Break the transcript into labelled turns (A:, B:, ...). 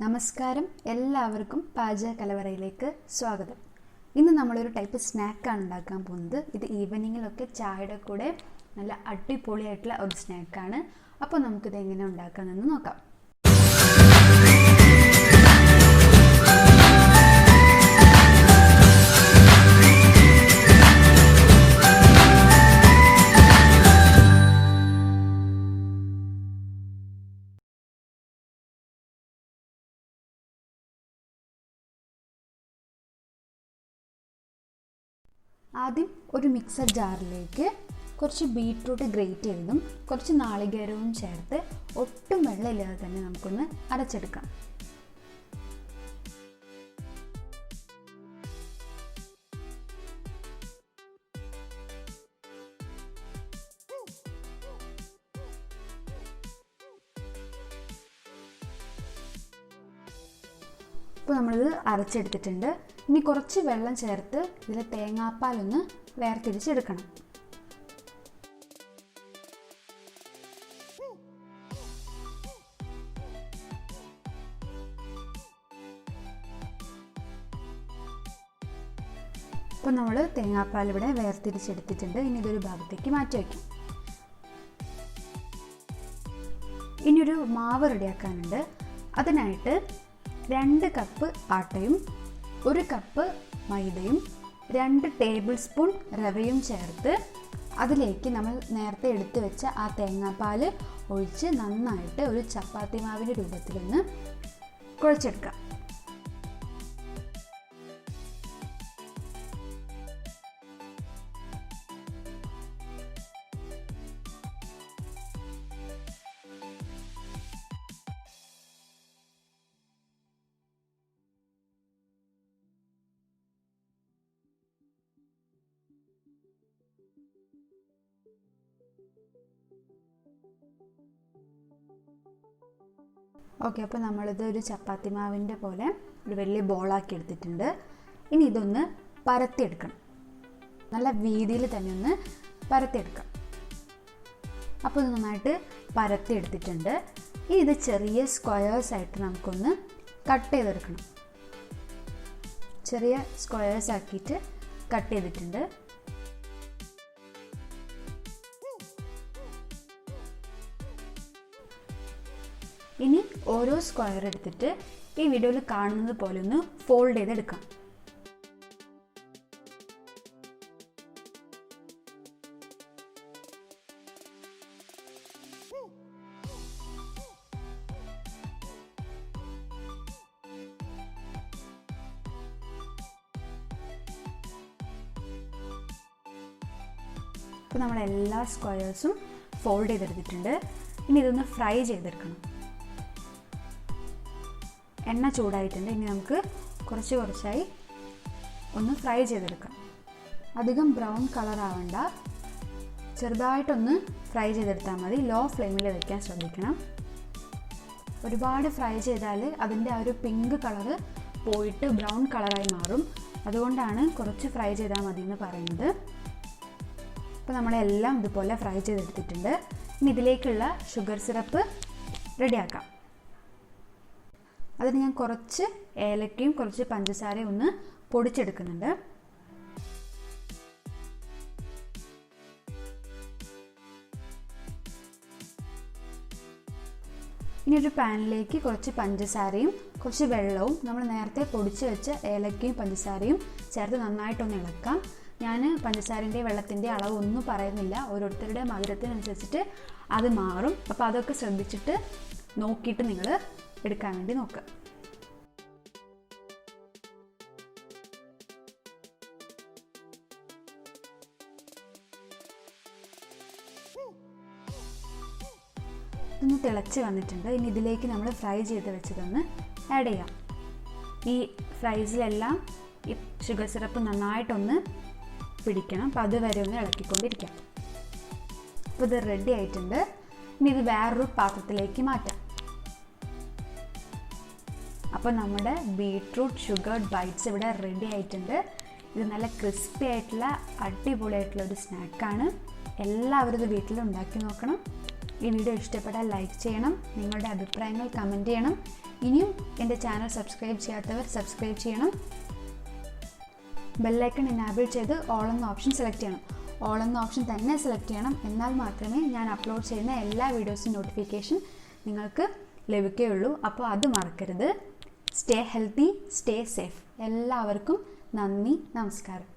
A: നമസ്കാരം, എല്ലാവർക്കും പാചകകലവറയിലേക്ക് സ്വാഗതം. ഇന്ന് നമ്മളൊരു ടൈപ്പ് സ്നാക്കാണ് ഉണ്ടാക്കാൻ പോകുന്നത്. ഇത് ഈവനിങ്ങിലൊക്കെ ചായയുടെ കൂടെ നല്ല അടിപൊളിയായിട്ടുള്ള ഒരു സ്നാക്കാണ്. അപ്പോൾ നമുക്കിത് എങ്ങനെ ഉണ്ടാക്കാമെന്ന് നോക്കാം. ആദ്യം ഒരു മിക്സർ ജാറിലേക്ക് കുറച്ച് ബീട്രൂട്ട് ഗ്രേറ്റ് ചെയ്തതും കുറച്ച് നാളികേരവും ചേർത്ത് ഒട്ടും വെള്ളമില്ലാതെ തന്നെ നമുക്കൊന്ന് അരച്ചെടുക്കാം. ഇപ്പോൾ നമ്മളിത് അരച്ചെടുത്തിട്ടുണ്ട്. ഇനി കുറച്ച് വെള്ളം ചേർത്ത് ഇതിൽ തേങ്ങാപ്പാലൊന്ന് വേർതിരിച്ചെടുക്കണം. ഇപ്പോൾ നമ്മൾ തേങ്ങാപ്പാൽ ഇവിടെ വേർതിരിച്ചെടുത്തിട്ടുണ്ട്. ഇനി ഇതൊരു ഭാഗത്തേക്ക് മാറ്റി വയ്ക്കും. ഇനിയൊരു മാവ് റെഡിയാക്കാനുണ്ട്. അതിനായിട്ട് 2 കപ്പ് ആട്ടയും 1 കപ്പ് മൈദയും 2 ടേബിൾ സ്പൂൺ റവയും ചേർത്ത് അതിലേക്ക് നമ്മൾ നേരത്തെ എടുത്തു വെച്ച ആ തേങ്ങാപ്പാൽ ഒഴിച്ച് നന്നായിട്ട് ഒരു ചപ്പാത്തി മാവിൻ്റെ രൂപത്തിലൊന്ന് കുഴച്ചെടുക്കാം. ഓക്കെ, അപ്പോൾ നമ്മളിത് ഒരു ചപ്പാത്തി മാവിൻ്റെ പോലെ ഒരു വലിയ ബോളാക്കി എടുത്തിട്ടുണ്ട്. ഇനി ഇതൊന്ന് പരത്തിയെടുക്കണം. നല്ല വീതിയിൽ തന്നെ ഒന്ന് പരത്തിയെടുക്കാം. അപ്പോൾ ഇത് നന്നായിട്ട് പരത്തിയെടുത്തിട്ടുണ്ട്. ഇനി ഇത് ചെറിയ സ്ക്വയേഴ്സ് ആയിട്ട് നമുക്കൊന്ന് കട്ട് ചെയ്തെടുക്കണം. ചെറിയ സ്ക്വയേഴ്സ് ആക്കിയിട്ട് കട്ട് ചെയ്തിട്ടുണ്ട്. ഇനി ഓരോ സ്ക്വയർ എടുത്തിട്ട് ഈ വീഡിയോയിൽ കാണുന്നത് പോലെ ഒന്ന് ഫോൾഡ് ചെയ്തെടുക്കാം. ഇപ്പോൾ നമ്മളെല്ലാ സ്ക്വയേഴ്സും ഫോൾഡ് ചെയ്തെടുത്തിട്ടുണ്ട്. ഇനി ഇതൊന്ന് ഫ്രൈ ചെയ്തെടുക്കണം. എണ്ണ ചൂടായിട്ടുണ്ട്. ഇനി നമുക്ക് കുറച്ചായി ഒന്ന് ഫ്രൈ ചെയ്തെടുക്കാം. അധികം ബ്രൗൺ കളർ ആവണ്ട, ചെറുതായിട്ടൊന്ന് ഫ്രൈ ചെയ്തെടുത്താൽ മതി. ലോ ഫ്ലെയിമിൽ വയ്ക്കാൻ ശ്രദ്ധിക്കണം. ഒരുപാട് ഫ്രൈ ചെയ്താൽ അതിൻ്റെ ആ ഒരു പിങ്ക് കളറ് പോയിട്ട് ബ്രൗൺ കളറായി മാറും. അതുകൊണ്ടാണ് കുറച്ച് ഫ്രൈ ചെയ്താൽ മതി എന്ന് പറയുന്നത്. അപ്പോൾ നമ്മളെല്ലാം ഇതുപോലെ ഫ്രൈ ചെയ്തെടുത്തിട്ടുണ്ട്. ഇനി ഇതിലേക്കുള്ള ഷുഗർ സിറപ്പ് റെഡിയാക്കാം. അതിന് ഞാൻ കുറച്ച് ഏലക്കയും കുറച്ച് പഞ്ചസാരയും ഒന്ന് പൊടിച്ചെടുക്കുന്നുണ്ട്. ഇനി ഒരു പാനിലേക്ക് കുറച്ച് പഞ്ചസാരയും കുറച്ച് വെള്ളവും നമ്മൾ നേരത്തെ പൊടിച്ച് വെച്ച ഏലക്കയും പഞ്ചസാരയും ചേർത്ത് നന്നായിട്ടൊന്ന് ഇളക്കാം. ഞാൻ പഞ്ചസാരൻ്റെ വെള്ളത്തിൻ്റെ അളവ് ഒന്നും പറയുന്നില്ല, ഓരോരുത്തരുടെ മധുരത്തിനനുസരിച്ചിട്ട് അത് മാറും. അപ്പോൾ അതൊക്കെ ശ്രദ്ധിച്ചിട്ട് നോക്കിയിട്ട് നിങ്ങൾ എടുക്കാൻ വേണ്ടി നോക്കുക. ഇതൊന്ന് തിളച്ച് വന്നിട്ടുണ്ട്. ഇനി ഇതിലേക്ക് നമ്മൾ ഫ്രൈ ചെയ്ത് വെച്ചതൊന്ന് ആഡ് ചെയ്യാം. ഈ ഫ്രൈസിലെല്ലാം ഈ ഷുഗർ സിറപ്പ് നന്നായിട്ടൊന്ന് പിടിക്കണം. അപ്പോൾ അതുവരെ ഒന്ന് ഇളക്കിക്കൊണ്ടിരിക്കാം. അപ്പോൾ ഇത് റെഡി ആയിട്ടുണ്ട്. ഇനി ഇത് വേറൊരു പാത്രത്തിലേക്ക് മാറ്റാം. അപ്പോൾ നമ്മുടെ ബീട്രൂട്ട് ഷുഗർ ബൈറ്റ്സ് ഇവിടെ റെഡി ആയിട്ടുണ്ട്. ഇത് നല്ല ക്രിസ്പി ആയിട്ടുള്ള അടിപൊളിയായിട്ടുള്ള ഒരു സ്നാക്കാണ്. എല്ലാവരും ഇത് വീട്ടിൽ ഉണ്ടാക്കി നോക്കണം. ഈ വീഡിയോ ഇഷ്ടപ്പെട്ടാൽ ലൈക്ക് ചെയ്യണം, നിങ്ങളുടെ അഭിപ്രായങ്ങൾ കമൻറ്റ് ചെയ്യണം. ഇനിയും എൻ്റെ ചാനൽ സബ്സ്ക്രൈബ് ചെയ്യാത്തവർ സബ്സ്ക്രൈബ് ചെയ്യണം. ബെല്ലൈക്കൺ എനാബിൾ ചെയ്ത് ഓൾ എന്ന ഓപ്ഷൻ സെലക്ട് ചെയ്യണം. ഓൾ എന്ന ഓപ്ഷൻ തന്നെ സെലക്ട് ചെയ്യണം. എന്നാൽ മാത്രമേ ഞാൻ അപ്ലോഡ് ചെയ്യുന്ന എല്ലാ വീഡിയോസും നോട്ടിഫിക്കേഷൻ നിങ്ങൾക്ക് ലഭിക്കുകയുള്ളൂ. അപ്പോൾ അത് മറക്കരുത്. Stay healthy, stay safe. എല്ലാവർക്കും നന്ദി, നമസ്കാരം.